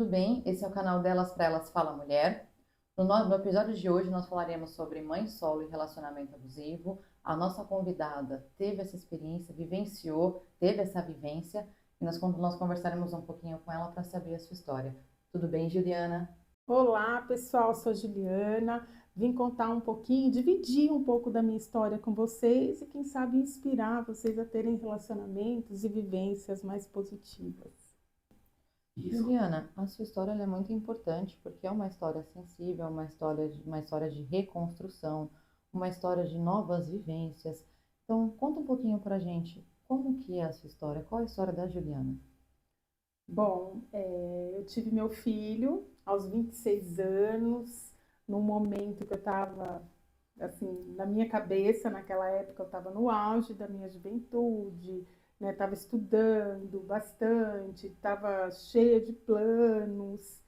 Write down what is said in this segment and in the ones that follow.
tudo bem? Esse é o canal Delas para Elas Fala Mulher. No episódio de hoje nós falaremos sobre mãe solo e relacionamento abusivo. A nossa convidada teve essa experiência, vivenciou, teve essa vivência e nós conversaremos um pouquinho com ela para saber a sua história. Tudo bem, Juliana? Olá, pessoal, sou a Juliana. Vim contar um pouquinho, dividir um pouco da minha história com vocês e, quem sabe, inspirar vocês a terem relacionamentos e vivências mais positivas. Juliana, a sua história ela é muito importante porque é uma história sensível, uma história de reconstrução, uma história de novas vivências. Então, conta um pouquinho pra gente como que é a sua história, qual é a história da Juliana? Bom, eu tive meu filho aos 26 anos, num momento que eu estava, assim, na minha cabeça, naquela época eu estava no auge da minha juventude, né? Estava estudando bastante, estava cheia de planos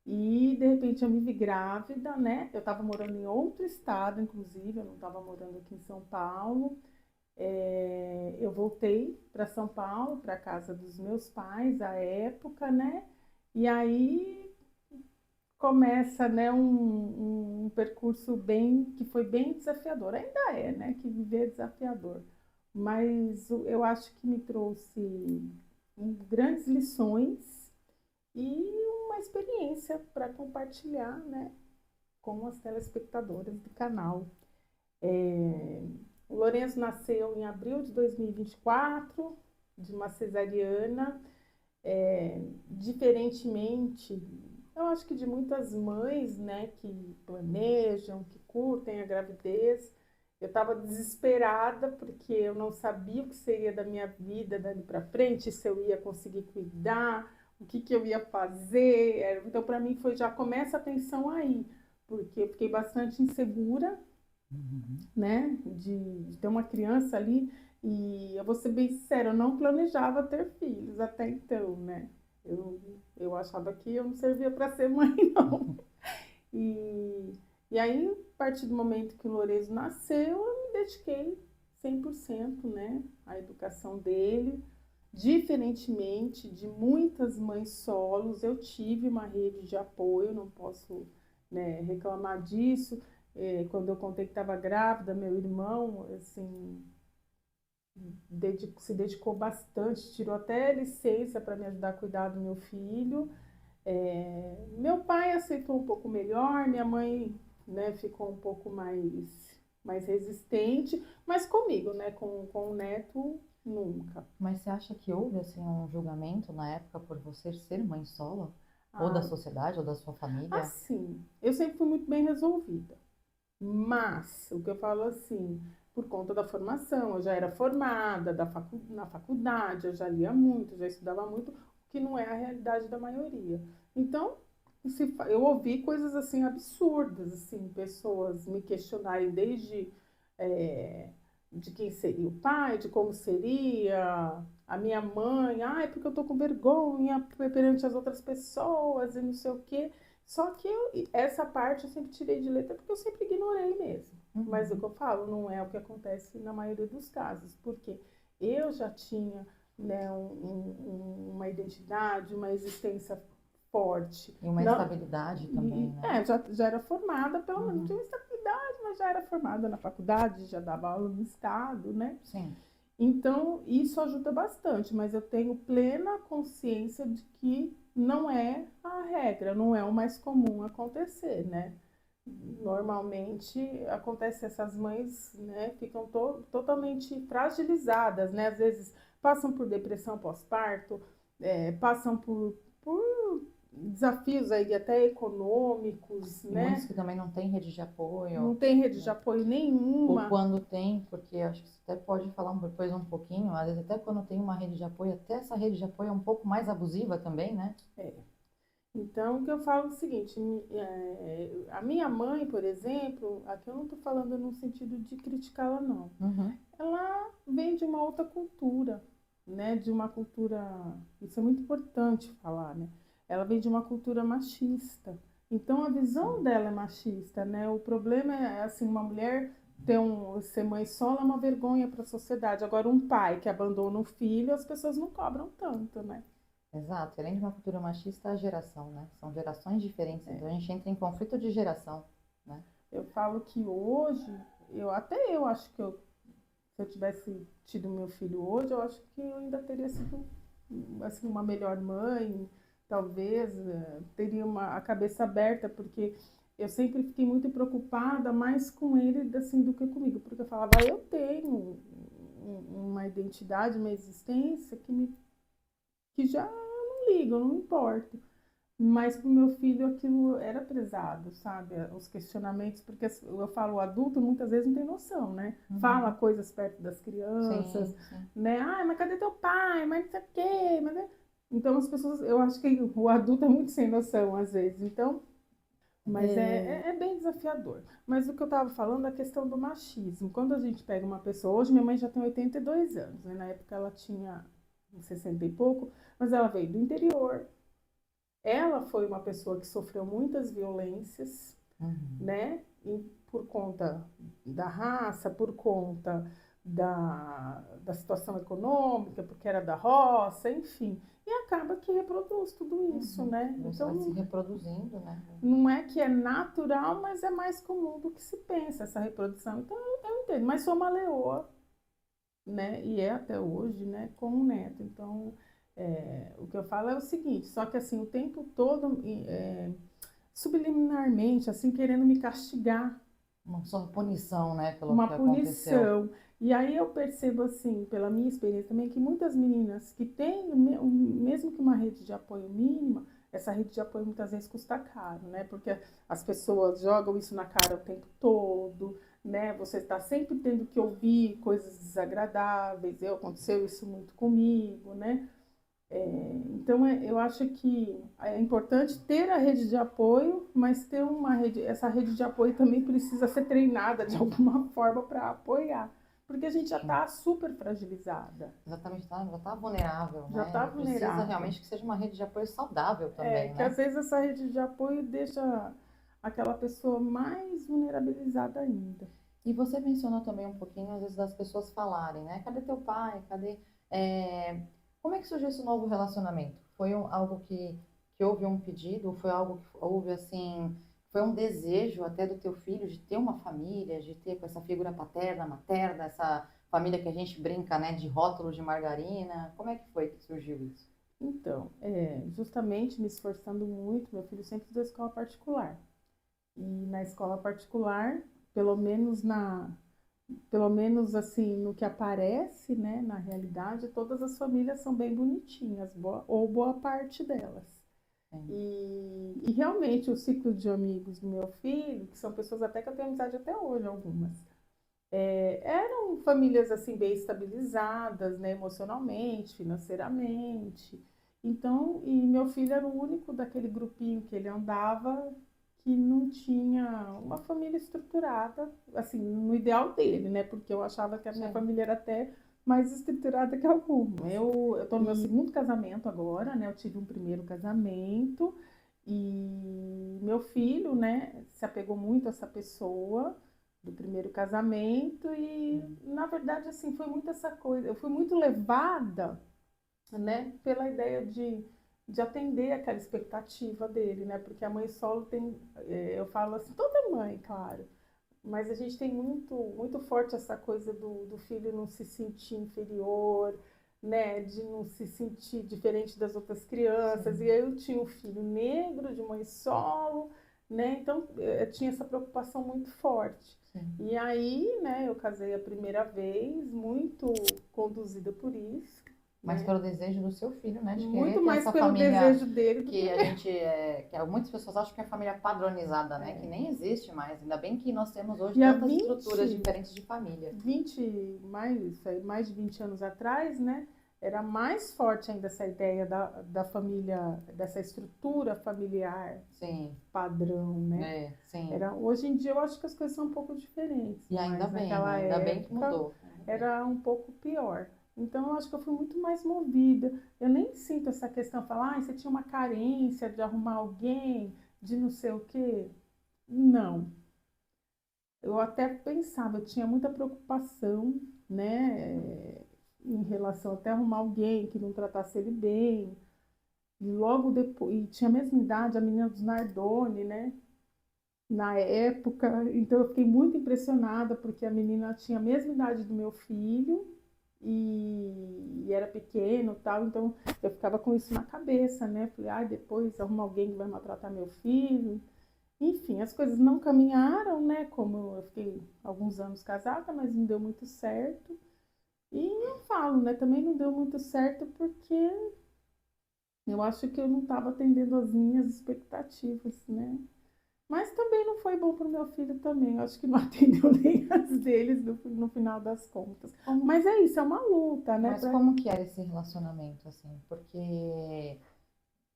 e de repente eu me vi grávida, né? Eu estava morando em outro estado, inclusive, eu não estava morando aqui em São Paulo. Eu voltei para São Paulo, para a casa dos meus pais, à época, né? E aí começa, né, um percurso que foi bem desafiador. Ainda é, né? Que viver é desafiador. Mas eu acho que me trouxe grandes lições e uma experiência para compartilhar, né, com as telespectadoras do canal. O Lourenço nasceu em abril de 2024, de uma cesariana. Diferentemente, eu acho que de muitas mães, né, que planejam, que curtem a gravidez, eu estava desesperada porque eu não sabia o que seria da minha vida dali para frente, se eu ia conseguir cuidar, o que que eu ia fazer. Então, para mim, já começa a tensão aí, porque eu fiquei bastante insegura, Uhum. né, de ter uma criança ali. E eu vou ser bem sincera, eu não planejava ter filhos até então, né? Eu achava que eu não servia para ser mãe, não. E, e aí, a partir do momento que o Lourenço nasceu, eu me dediquei 100%, né, à educação dele. Diferentemente de muitas mães solos, eu tive uma rede de apoio, não posso, né, reclamar disso. Quando eu contei que estava grávida, meu irmão, assim, se dedicou bastante, tirou até licença para me ajudar a cuidar do meu filho. Meu pai aceitou um pouco melhor, minha mãe, né, ficou um pouco mais resistente, mas comigo, né, com o neto, nunca. Mas você acha que houve assim um julgamento na época por você ser mãe solo? Ou da Ah, sociedade, ou da sua família? assim, eu sempre fui muito bem resolvida. Mas, o que eu falo assim, por conta da formação, eu já era formada na faculdade, eu já lia muito, já estudava muito, o que não é a realidade da maioria. Então, eu ouvi coisas assim absurdas, assim, pessoas me questionarem desde é, de quem seria o pai, de como seria a minha mãe, ai, porque eu tô com vergonha perante as outras pessoas e não sei o quê. Só que essa parte eu sempre tirei de letra porque eu sempre ignorei mesmo. Mas o que Uhum. eu falo não é o que acontece na maioria dos casos, porque eu já tinha, né, uma identidade, uma existência forte. E uma Não, estabilidade também, né? já era formada, pelo menos tinha Uhum. uma estabilidade, mas já era formada na faculdade, já dava aula no estado, né? Sim. Então, isso ajuda bastante, mas eu tenho plena consciência de que não é a regra, não é o mais comum acontecer, né? Normalmente acontece essas mães, né, ficam totalmente fragilizadas, né? Às vezes passam por depressão pós-parto, passam por desafios aí até econômicos, E muitos né? que também não têm rede de Não apoio, tem rede de né? apoio Ou nenhuma. quando tem, porque acho que você até pode falar depois um pouquinho, às vezes até quando tem uma rede de apoio, até essa rede de apoio é um pouco mais abusiva também, né? Então, o que eu falo é o seguinte, a minha mãe, por exemplo, aqui eu não estou falando no sentido de criticá-la, não. Uhum. Ela vem de uma outra cultura, né? De uma cultura, isso é muito importante falar, né? Ela vem de uma cultura machista. Então, a visão Sim. dela é machista, né? O problema é, assim, uma mulher ser mãe solo é uma vergonha para a sociedade. Agora, um pai que abandona o filho, as pessoas não cobram tanto, né? Exato. Além de uma cultura machista, a geração, né? São gerações diferentes, É. então a gente entra em conflito de geração, né? Eu falo que hoje, eu acho que se eu tivesse tido meu filho hoje, eu acho que eu ainda teria sido assim, uma melhor mãe, talvez teria a cabeça aberta, porque eu sempre fiquei muito preocupada mais com ele assim, do que comigo, porque eu falava, eu tenho uma identidade, uma existência que já não ligo, eu não me importo. Mas para o meu filho aquilo era pesado, sabe? Os questionamentos, porque eu falo, o adulto muitas vezes não tem noção, né? Fala Uhum. coisas perto das crianças, Sim, sim. né? Ah, mas cadê teu pai? Mas não sei o quê. Então as pessoas, eu acho que o adulto é muito sem noção às vezes. Então, mas É, é bem desafiador. Mas o que eu estava falando é a questão do machismo. Quando a gente pega uma pessoa, hoje minha mãe já tem 82 anos, né? Na época ela tinha 60 e pouco, mas ela veio do interior. Ela foi uma pessoa que sofreu muitas violências, uhum. né? Por conta da raça, por conta da situação econômica, porque era da roça, enfim. E acaba que reproduz tudo isso, Uhum. né? Você vai se Então, reproduzindo, né? não é que é natural, mas é mais comum do que se pensa essa reprodução. Então, eu entendo. Mas sou uma leoa, né? E é até hoje, né? Com o neto. Então, o que eu falo é o seguinte, só que assim, o tempo todo, subliminarmente, assim, querendo me castigar, Uma só punição, né, pelo uma que aconteceu. punição. E aí eu percebo, assim, pela minha experiência também, que muitas meninas que têm, mesmo que uma rede de apoio mínima, essa rede de apoio muitas vezes custa caro, né? Porque as pessoas jogam isso na cara o tempo todo, né? Você está sempre tendo que ouvir coisas desagradáveis. Aconteceu isso muito comigo, né? Então, eu acho que é importante ter a rede de apoio, mas ter essa rede de apoio também precisa ser treinada de alguma forma para apoiar, porque a gente já Sim. está super fragilizada, Exatamente, tá, já está vulnerável, já né? está E precisa vulnerável. realmente que seja uma rede de apoio saudável também, Que às né? vezes essa rede de apoio deixa aquela pessoa mais vulnerabilizada ainda. E você mencionou também um pouquinho, às vezes, das pessoas falarem, né? Cadê teu pai? Cadê... é, Como é que surgiu esse novo relacionamento? Foi algo que houve um pedido? Foi algo que houve, assim... Foi um desejo até do teu filho de ter uma família, de ter com essa figura paterna, materna, essa família que a gente brinca, né? De rótulos de margarina. Como é que foi que surgiu isso? Então, justamente me esforçando muito, meu filho sempre estudou escola particular. E na escola particular, pelo menos pelo menos assim, no que aparece, né, na realidade, todas as famílias são bem bonitinhas, ou boa parte delas. Sim. E realmente o ciclo de amigos do meu filho, que são pessoas até que eu tenho amizade até hoje, algumas, eram famílias assim bem estabilizadas, né, emocionalmente, financeiramente. Então, e meu filho era o único daquele grupinho que ele andava que não tinha uma família estruturada, assim, no ideal dele, né? Porque eu achava que a minha Sim. família era até mais estruturada que alguma. Eu tô no meu E segundo casamento agora, né? Eu tive um primeiro casamento e meu filho, né, se apegou muito a essa pessoa do primeiro casamento e na verdade assim foi muito essa coisa, eu fui muito levada, né, pela ideia de atender aquela expectativa dele, né, porque a mãe solo tem, eu falo assim, toda mãe, claro, mas a gente tem muito forte essa coisa do filho não se sentir inferior, né, de não se sentir diferente das outras crianças. E sim, eu tinha um filho negro de mãe solo, né, então eu tinha essa preocupação muito forte. sim. E aí, né, eu casei a primeira vez, muito conduzida por isso, Mas né, pelo desejo do seu filho, né? De querer muito ter mais essa pelo família desejo dele do que que a meu. gente que muitas pessoas acham que é a família padronizada, né? Que É. nem existe mais. Ainda bem que nós temos hoje E há tantas estruturas 20 diferentes de família. 20 mais de 20 anos atrás, né? Era mais forte ainda essa ideia da família, dessa estrutura familiar Sim, padrão, né? sim. Hoje em dia eu acho que as coisas são um pouco diferentes, E mas naquela ainda bem que época mudou. Ainda bem. era um pouco pior. Então eu acho que eu fui muito mais movida. Eu nem sinto essa questão, falar, você tinha uma carência de arrumar alguém, de não sei o quê. Não, eu até pensava, eu tinha muita preocupação, né, em relação até arrumar alguém que não tratasse ele bem, E logo depois, e tinha a mesma idade, a menina dos Nardoni, né? Na época, então eu fiquei muito impressionada porque a menina tinha a mesma idade do meu filho e era pequeno, tal, então eu ficava com isso na cabeça, né? Falei, ai, depois arruma alguém que vai maltratar meu filho. Enfim, as coisas não caminharam, né? Como eu fiquei alguns anos casada, mas não deu muito certo. E eu falo, né? Também não deu muito certo porque eu acho que eu não estava atendendo as minhas expectativas, né? Mas também não foi bom para o meu filho também. Eu acho que não atendeu nem as deles no final das contas. Como, Mas é isso, é uma luta, né? mas como que era esse relacionamento, assim? Porque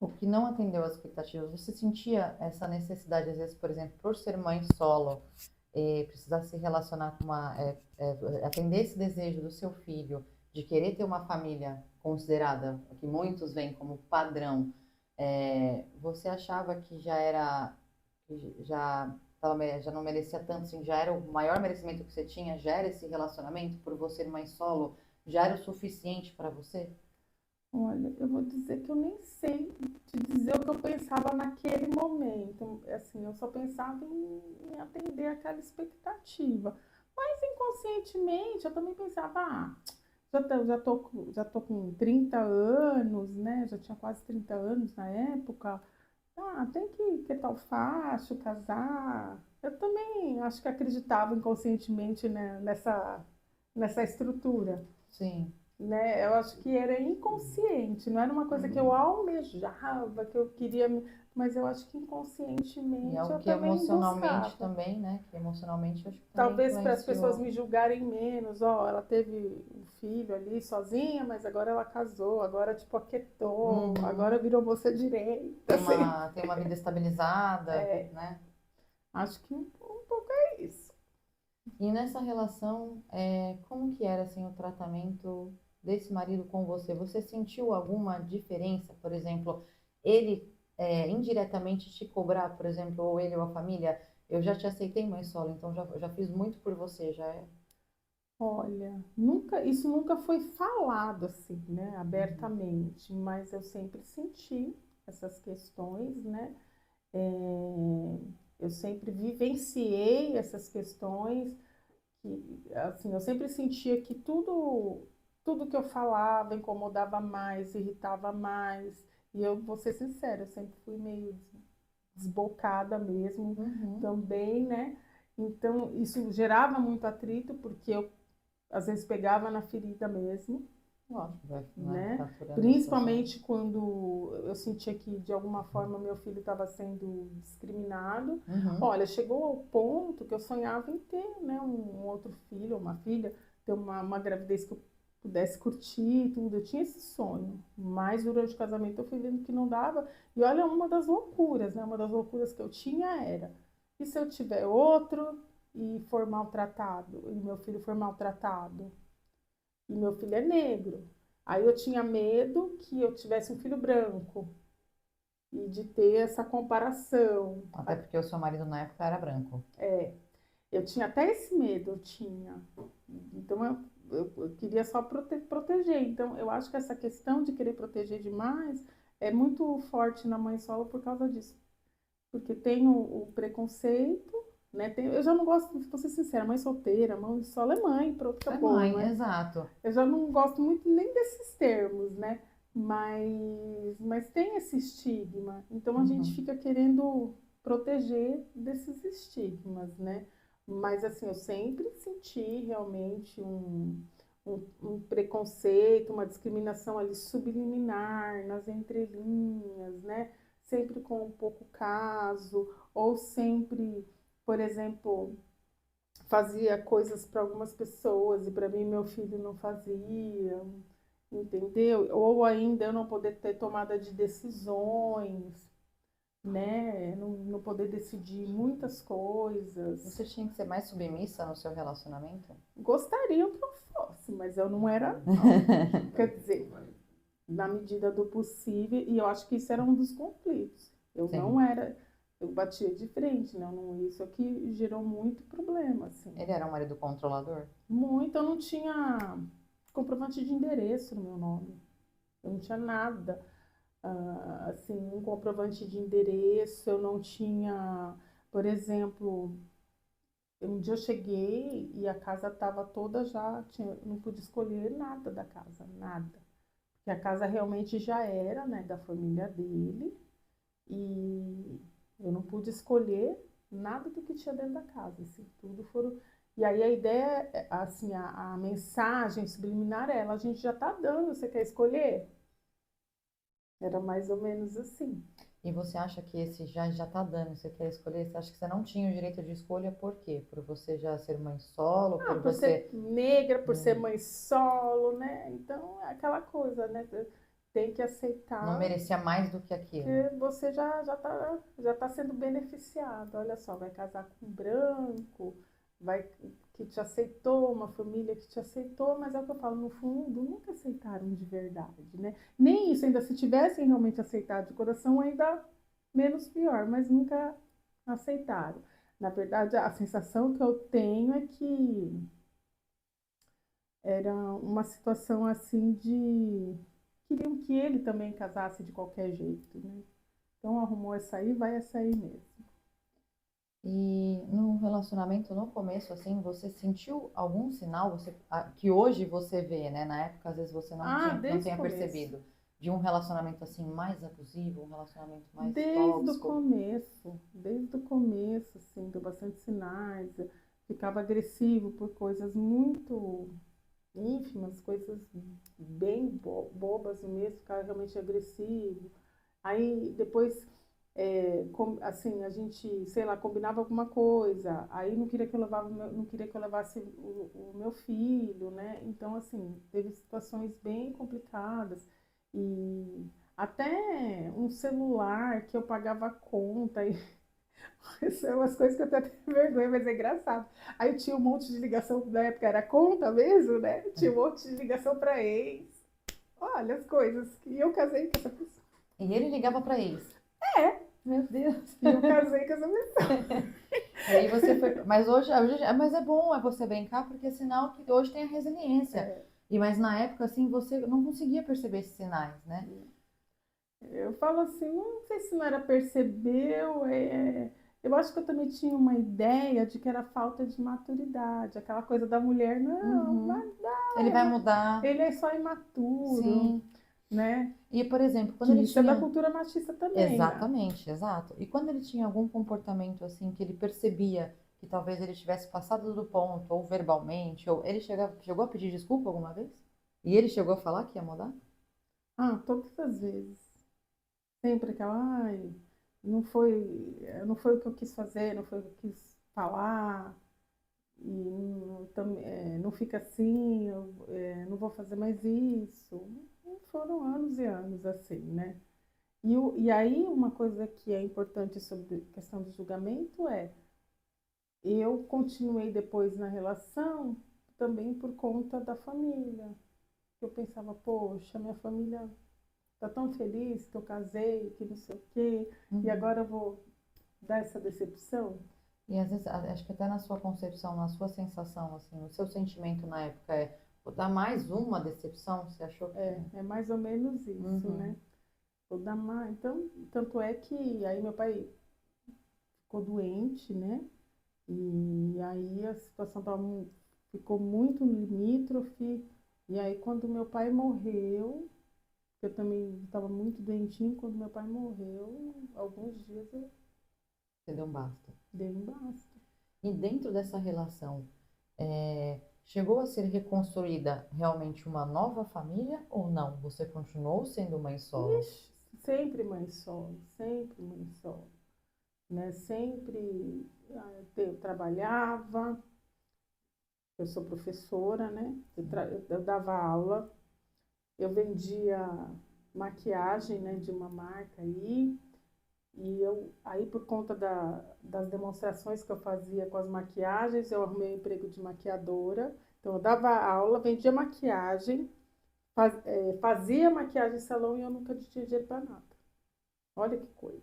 o que não atendeu às expectativas, você sentia essa necessidade, às vezes, por exemplo, por ser mãe solo, precisar se relacionar com atender esse desejo do seu filho de querer ter uma família considerada, que muitos veem como padrão, você achava que já era, que já não merecia tanto, assim, já era o maior merecimento que você tinha, já era esse relacionamento por você ser mãe solo, já era o suficiente para você? Olha, eu vou dizer que eu nem sei te dizer o que eu pensava naquele momento. Assim, eu só pensava em atender aquela expectativa. Mas inconscientemente eu também pensava, já tô com 30 anos, né? Já tinha quase 30 anos na época. Ah, tem que tal faço, casar. Eu também acho que acreditava inconscientemente, né, nessa estrutura, Sim. né? Eu acho que era inconsciente, não era uma coisa que eu almejava, que eu queria, mas eu acho que E inconscientemente algo eu que também emocionalmente buscava. também, né? Que emocionalmente eu acho que também Talvez para as pessoas influenciou. me julgarem menos, ó, ela teve um filho ali sozinha, mas agora ela casou, agora tipo aquietou, agora Uhum. virou moça direita, sei. Tem uma vida estabilizada, né? Acho que um pouco é isso. E nessa relação, como que era assim o tratamento desse marido com você? Você sentiu alguma diferença? Por exemplo, ele indiretamente te cobrar, por exemplo, ou ele ou a família, eu já te aceitei mãe solo, então já fiz muito por você, já é. Olha, nunca, isso nunca foi falado assim, né, Uhum. abertamente, mas eu sempre senti essas questões, né? Eu sempre vivenciei essas questões, que, assim, eu sempre sentia que tudo que eu falava incomodava mais, irritava mais, e eu vou ser sincera, eu sempre fui meio desbocada mesmo Uhum. também, né? Então, isso gerava muito atrito, porque eu às vezes pegava na ferida mesmo, Lógico, vai, né, né? fraturando a situação. Principalmente quando eu sentia que de alguma forma meu filho estava sendo discriminado. Uhum. Olha, chegou ao ponto que eu sonhava em ter, né, um outro filho, uma filha, ter uma gravidez que eu pudesse curtir e tudo. Eu tinha esse sonho, mas durante o casamento eu fui vendo que não dava. E olha, uma das loucuras, né? Uma das loucuras que eu tinha era: e se eu tiver outro e for maltratado, e meu filho for maltratado? E meu filho é negro. Aí eu tinha medo que eu tivesse um filho branco e de ter essa comparação. Até porque o seu marido na época era branco. Eu tinha até esse medo, eu tinha. Então eu queria só proteger. Então eu acho que essa questão de querer proteger demais é muito forte na mãe solo por causa disso. Porque tem o preconceito, né? Eu já não gosto, vou ser sincera, mãe solteira, mãe solo é mãe, pronto, É acabou, mãe, né? exato. Eu já não gosto muito nem desses termos, né? Mas tem esse estigma. Então a gente Uhum. fica querendo proteger desses estigmas, né? Mas assim, eu sempre senti realmente um preconceito, uma discriminação ali subliminar, nas entrelinhas, né? Sempre com um pouco caso, ou sempre, por exemplo, fazia coisas para algumas pessoas e para mim meu filho não fazia, entendeu? Ou ainda eu não poder ter tomada de decisões, né? Não poder decidir muitas coisas. Você tinha que ser mais submissa no seu relacionamento? Gostariam que eu fosse, mas eu não era, não. Quer dizer, na medida do possível, e eu acho que isso era um dos conflitos. Eu não Sim. era, eu batia de frente, né? Não, isso aqui gerou muito problema, assim. Ele era um marido controlador? Muito, eu não tinha comprovante de endereço no meu nome. Eu não tinha nada. assim, um comprovante de endereço, eu não tinha, por exemplo, um dia eu cheguei e a casa estava toda já, não pude escolher nada da casa, nada. Porque a casa realmente já era, né, da família dele e eu não pude escolher nada do que tinha dentro da casa, assim, tudo foram... E aí a ideia, assim, a mensagem subliminar é ela, a gente já está dando, você quer escolher? Era mais ou menos assim. E você acha que esse já tá dando, você quer escolher, você acha que você não tinha o direito de escolha por quê? Por você já ser mãe solo, Ah, por por ser você negra, por ser mãe solo, né? Então é aquela coisa, né? Tem que não aceitar merecia mais do que aquilo? que você já tá sendo beneficiado. Olha só, vai casar com um branco, vai que te aceitou, uma família que te aceitou, mas é o que eu falo, no fundo, nunca aceitaram de verdade, né? Nem isso, ainda se tivessem realmente aceitado de coração, ainda menos pior, mas nunca aceitaram. Na verdade, a sensação que eu tenho é que era uma situação assim de queriam que ele também casasse de qualquer jeito, né? Então arrumou essa aí, vai essa aí mesmo. E no relacionamento, no começo, assim, você sentiu algum sinal que hoje você vê, né? Na época, às vezes você Ah, não desde o tenha começo. percebido, de um relacionamento assim mais abusivo, um relacionamento mais Desde o tóxico. começo, assim, deu bastante sinais. Ficava agressivo por coisas muito ínfimas, coisas bem bobas mesmo, ficava realmente agressivo. Aí depois, assim, a gente, sei lá, combinava alguma coisa, aí não queria que eu não queria que eu levasse o meu filho, né? Então, assim, teve situações bem complicadas e até um celular que eu pagava a conta e são umas coisas que eu até tenho vergonha, mas é engraçado. Aí eu tinha um monte de ligação, na época era conta mesmo, né? Tinha um monte de ligação para ex. Olha as coisas. E eu casei com essa pessoa. E ele ligava para ex. É, Meu Deus. e eu casei com essa pessoa. E aí você foi. Mas é bom é você brincar, porque é sinal que hoje tem a resiliência. É, Mas na época, assim, você não conseguia perceber esses sinais, né? eu falo assim, não sei se não era percebeu, eu acho que eu também tinha uma ideia de que era falta de maturidade, aquela coisa da mulher, não, Uhum. mas Ele vai mudar, ele é só imaturo, sim. né? E, por exemplo, quando Que ele isso é da tinha. cultura machista também, né? Exatamente, exato. E quando ele tinha algum comportamento assim que ele percebia que talvez ele tivesse passado do ponto, ou verbalmente, ou ele chegou a pedir desculpa alguma vez? E ele chegou a falar que ia mudar? Ah, todas as vezes. Sempre aquela, ai, não foi o que eu quis fazer, não foi o que eu quis falar, e não fica assim, não vou fazer mais isso. Foram anos e anos assim, né? E aí uma coisa que é importante sobre a questão do julgamento é, eu continuei depois na relação também por conta da família. Eu pensava, poxa, minha família tá tão feliz que eu casei, que não sei o quê, e Uhum. agora eu vou dar essa decepção? E às vezes, acho que até na sua concepção, na sua sensação, assim, o seu sentimento na época é, vou dar mais uma decepção? Você achou que... É mais ou menos isso, Uhum. né? Vou dar mais. Então, tanto é que aí meu pai ficou doente, né? E aí a situação ficou muito limítrofe. E aí quando meu pai morreu, eu também estava muito doentinho, quando meu pai morreu, alguns dias eu Você deu um basta. dei um basta. E dentro dessa relação, chegou a ser reconstruída realmente uma nova família ou não? Você continuou sendo mãe solo? Ixi, sempre mãe solo, né? Sempre eu trabalhava, eu sou professora, né? Eu dava aula, eu vendia maquiagem, né, de uma marca aí, e aí por conta das demonstrações que eu fazia com as maquiagens, eu arrumei um emprego de maquiadora. Então eu dava aula, vendia maquiagem, fazia maquiagem em salão e eu nunca tinha dinheiro para nada. Olha que coisa.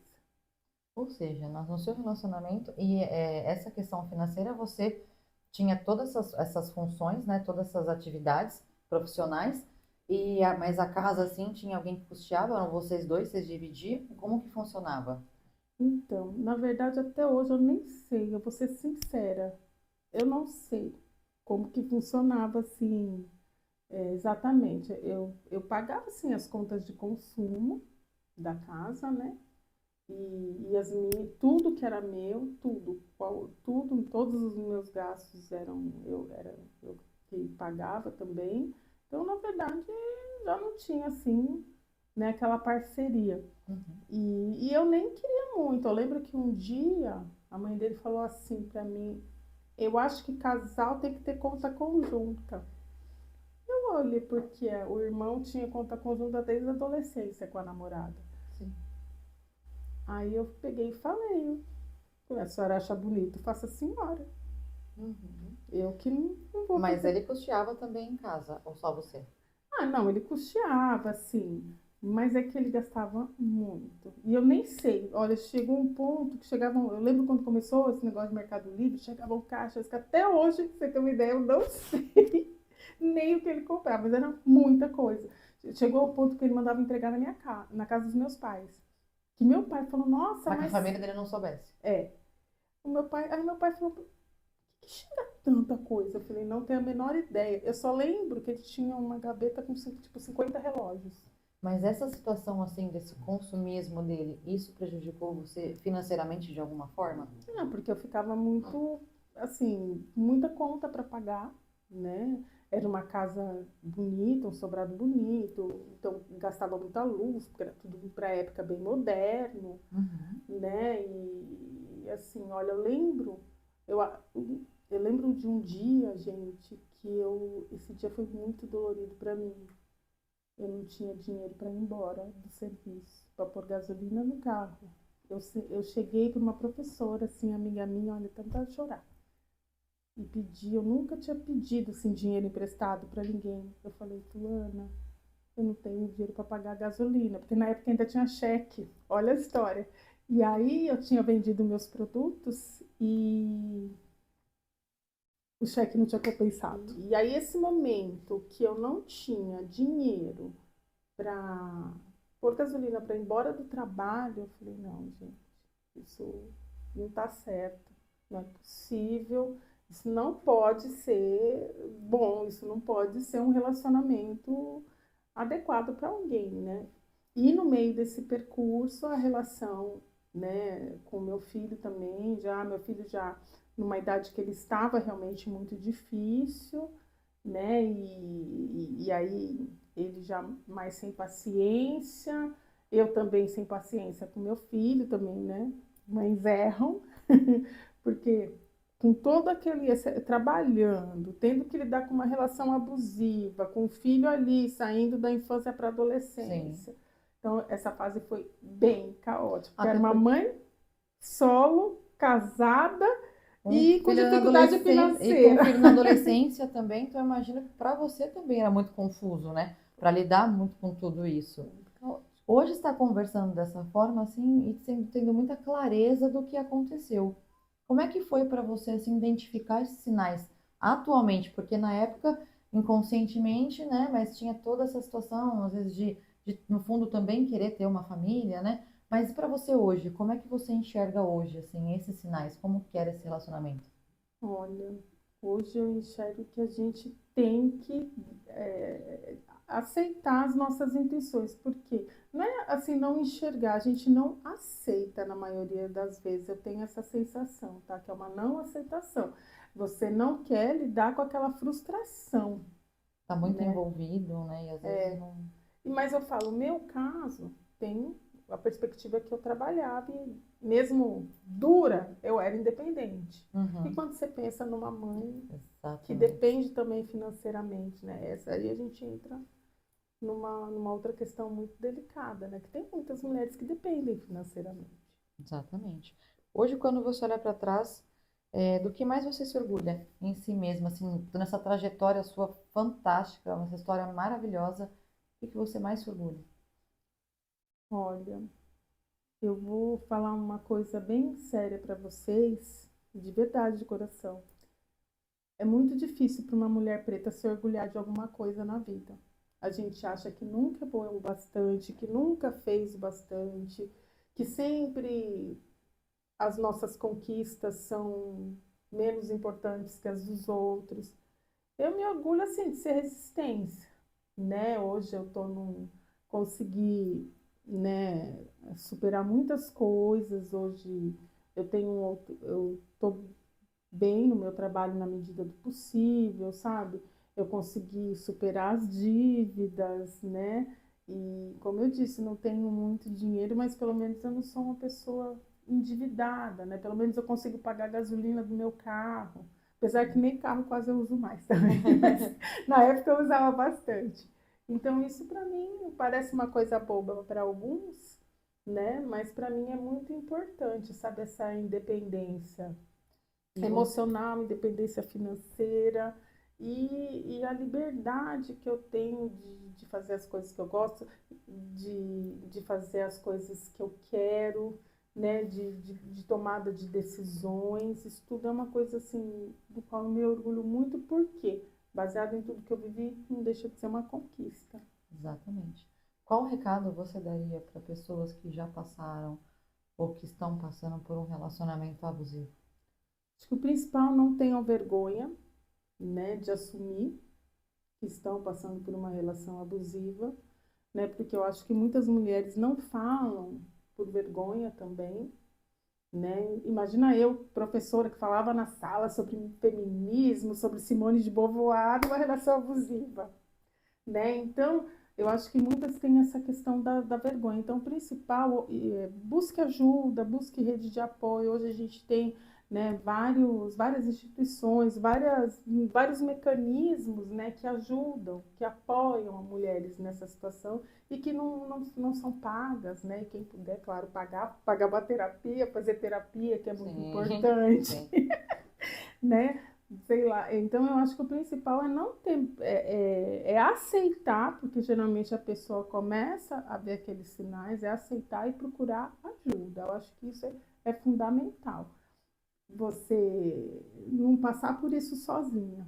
Ou seja, no seu relacionamento e essa questão financeira, você tinha todas essas funções, né, todas essas atividades profissionais Mas a casa, assim, tinha alguém que custeava? Eram vocês dois? Vocês dividiam? Como que funcionava? Então, na verdade, até hoje eu nem sei, eu vou ser sincera, eu não sei como que funcionava assim, exatamente. Eu pagava assim as contas de consumo da casa, né? Tudo que era meu, tudo, todos os meus gastos era eu que pagava também. Então, na verdade, já não tinha assim, né, aquela parceria. Uhum. E eu nem queria muito. Eu lembro que um dia a mãe dele falou assim para mim: eu acho que casal tem que ter conta conjunta. Eu olhei porque o irmão tinha conta conjunta desde a adolescência com a namorada. Sim. Aí eu peguei e falei: a senhora acha bonito, faça a senhora. Uhum. Eu que não vou Mas fazer. ele custeava também em casa, ou só você? Ah, não, ele custeava, assim, mas é que ele gastava muito. E eu nem sei, olha, chegou um ponto que chegavam, eu lembro quando começou esse negócio de Mercado Livre, chegavam caixas que até hoje, pra você ter uma ideia, eu não sei nem o que ele comprava, mas era muita coisa. Chegou ao ponto que ele mandava entregar na minha casa, na casa dos meus pais. Que meu pai falou, nossa, Para que a mas família dele não soubesse. é. Aí meu pai falou, que chega tanta coisa? Eu falei, não tenho a menor ideia. Eu só lembro que ele tinha uma gaveta com tipo 50 relógios. Mas essa situação, assim, desse consumismo dele, isso prejudicou você financeiramente de alguma forma? Não, porque eu ficava muito, assim, muita conta para pagar, né? Era uma casa bonita, um sobrado bonito, então gastava muita luz, porque era tudo para época bem moderno, Uhum. né? Assim, olha, eu, a- eu lembro de um dia, gente, esse dia foi muito dolorido para mim. Eu não tinha dinheiro para ir embora do serviço, para pôr gasolina no carro. Eu cheguei para uma professora, assim, amiga minha, olha, tentar chorar. E pedi, eu nunca tinha pedido assim, dinheiro emprestado para ninguém. Eu falei, fulana, eu não tenho dinheiro para pagar a gasolina, porque na época ainda tinha cheque. Olha a história. E aí eu tinha vendido meus produtos e o cheque não tinha compensado. E aí esse momento que eu não tinha dinheiro para pôr gasolina para ir embora do trabalho, eu falei, não, gente, isso não está certo, não é possível, isso não pode ser bom, isso não pode ser um relacionamento adequado para alguém, né? E no meio desse percurso, a relação, né, com meu filho também, meu filho já numa idade que ele estava realmente muito difícil, né? E aí ele já mais sem paciência, eu também sem paciência com meu filho também, né? Mães erram, porque com todo aquele trabalhando, tendo que lidar com uma relação abusiva, com o filho ali saindo da infância para a Sim. adolescência. Então essa fase foi bem caótica, porque era Até uma porque mãe solo, casada um e com filho na dificuldade adolescência e com um financeira. filho na adolescência também, então eu imagino que para você também era muito confuso, né? Para lidar muito com tudo isso. Então, hoje está conversando dessa forma assim e tendo muita clareza do que aconteceu. Como é que foi para você assim identificar esses sinais atualmente? Porque na época inconscientemente, né? Mas tinha toda essa situação às vezes de no fundo também querer ter uma família, né? Mas para você hoje, como é que você enxerga hoje, assim, esses sinais? Como que era esse relacionamento? Olha, hoje eu enxergo que a gente tem que aceitar as nossas intenções, porque não é assim não enxergar, a gente não aceita na maioria das vezes. Eu tenho essa sensação, tá? Que é uma não aceitação. Você não quer lidar com aquela frustração, Tá muito né? envolvido, né? E às vezes não. Mas eu falo, o meu caso tem a perspectiva que eu trabalhava e mesmo dura, eu era independente. E Uhum, quando você pensa numa mãe que exatamente. depende também financeiramente, né? Essa aí a gente entra numa outra questão muito delicada, né? Que tem muitas mulheres que dependem financeiramente. Exatamente. Hoje, quando você olha para trás, do que mais você se orgulha em si mesma, assim, nessa trajetória sua fantástica, essa história maravilhosa, o que você mais se orgulha? Olha, eu vou falar uma coisa bem séria para vocês, de verdade, de coração. É muito difícil para uma mulher preta se orgulhar de alguma coisa na vida. a gente acha que nunca é bom o bastante, que nunca fez o bastante, que sempre as nossas conquistas são menos importantes que as dos outros. Eu me orgulho assim de ser resistência, né? Hoje eu tô num consegui, né, superar muitas coisas. Hoje eu tô bem no meu trabalho na medida do possível, sabe? Eu consegui superar as dívidas, né? E como eu disse, não tenho muito dinheiro, mas pelo menos eu não sou uma pessoa endividada, né? Pelo menos eu consigo pagar a gasolina do meu carro. Apesar que nem carro quase eu uso mais também, mas na época eu usava bastante. Então isso para mim parece uma coisa boba para alguns, né? Mas para mim é muito importante, sabe, essa independência E você, emocional, independência financeira e a liberdade que eu tenho de fazer as coisas que eu gosto, de fazer as coisas que eu quero, né, de tomada de decisões. Isso tudo é uma coisa assim do qual eu me orgulho muito, porque baseado em tudo que eu vivi, não deixa de ser uma conquista. exatamente. Qual recado você daria para pessoas que já passaram ou que estão passando por um relacionamento abusivo? Acho que o principal, não tenham vergonha, né, de assumir que estão passando por uma relação abusiva, né? Porque eu acho que muitas mulheres não falam por vergonha também, né? Imagina eu, professora que falava na sala sobre feminismo, sobre Simone de Beauvoir, uma relação abusiva, né? Então, eu acho que muitas têm essa questão da vergonha. Então, o principal é busque ajuda, busque rede de apoio. Hoje a gente tem, né, várias instituições, vários mecanismos, né, que ajudam, que apoiam as mulheres nessa situação e que não são pagas, né? E quem puder, claro, pagar uma terapia, fazer terapia, que é muito Sim, importante, sim. né? Sei lá. Então eu acho que o principal é não ter, é aceitar, porque geralmente a pessoa começa a ver aqueles sinais, é aceitar e procurar ajuda. Eu acho que isso é fundamental. Você não passar por isso sozinha.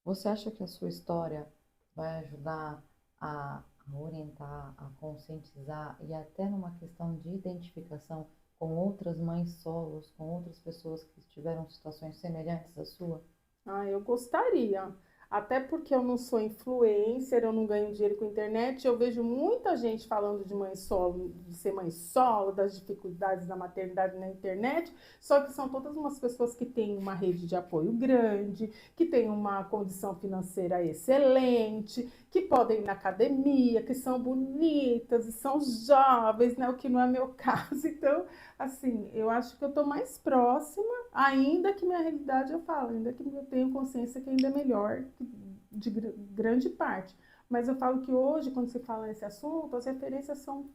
Você acha que a sua história vai ajudar a orientar, a conscientizar e até numa questão de identificação com outras mães solos, com outras pessoas que tiveram situações semelhantes à sua? Ah, eu gostaria. Até porque eu não sou influencer, eu não ganho dinheiro com internet. Eu vejo muita gente falando de mãe solo, de ser mãe solo, das dificuldades da maternidade na internet. Só que são todas umas pessoas que têm uma rede de apoio grande, que têm uma condição financeira excelente, que podem ir na academia, que são bonitas e são jovens, né? O que não é meu caso. Então, assim, eu acho que eu estou mais próxima, ainda que minha realidade eu falo, ainda que eu tenho consciência que ainda é melhor de grande parte. Mas eu falo que hoje, quando se fala nesse assunto, as referências são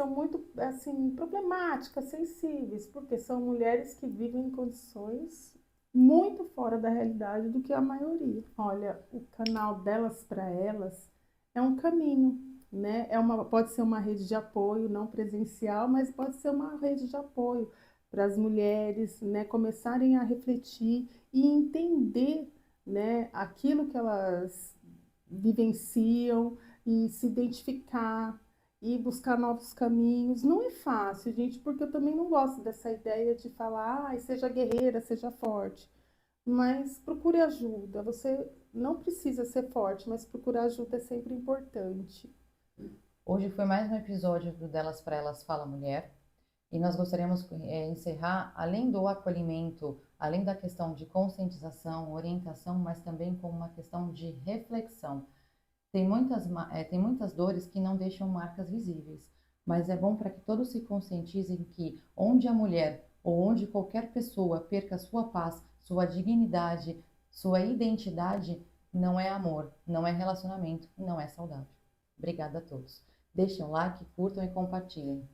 muito, assim, problemáticas, sensíveis, porque são mulheres que vivem em condições muito fora da realidade do que a maioria. Olha, o canal Delas para Elas é um caminho, né? Pode ser uma rede de apoio não presencial, mas pode ser uma rede de apoio para as mulheres, né, começarem a refletir e entender, né, aquilo que elas vivenciam e se identificar e buscar novos caminhos. Não é fácil, gente, porque eu também não gosto dessa ideia de falar, ah, seja guerreira, seja forte. Mas procure ajuda. Você não precisa ser forte, mas procurar ajuda é sempre importante. Hoje foi mais um episódio do Delas para Elas Fala Mulher. E nós gostaríamos encerrar, além do acolhimento, além da questão de conscientização, orientação, mas também com uma questão de reflexão. Tem muitas dores que não deixam marcas visíveis, mas é bom para que todos se conscientizem que onde a mulher ou onde qualquer pessoa perca sua paz, sua dignidade, sua identidade, não é amor, não é relacionamento, não é saudável. Obrigada a todos. Deixem um like, curtam e compartilhem.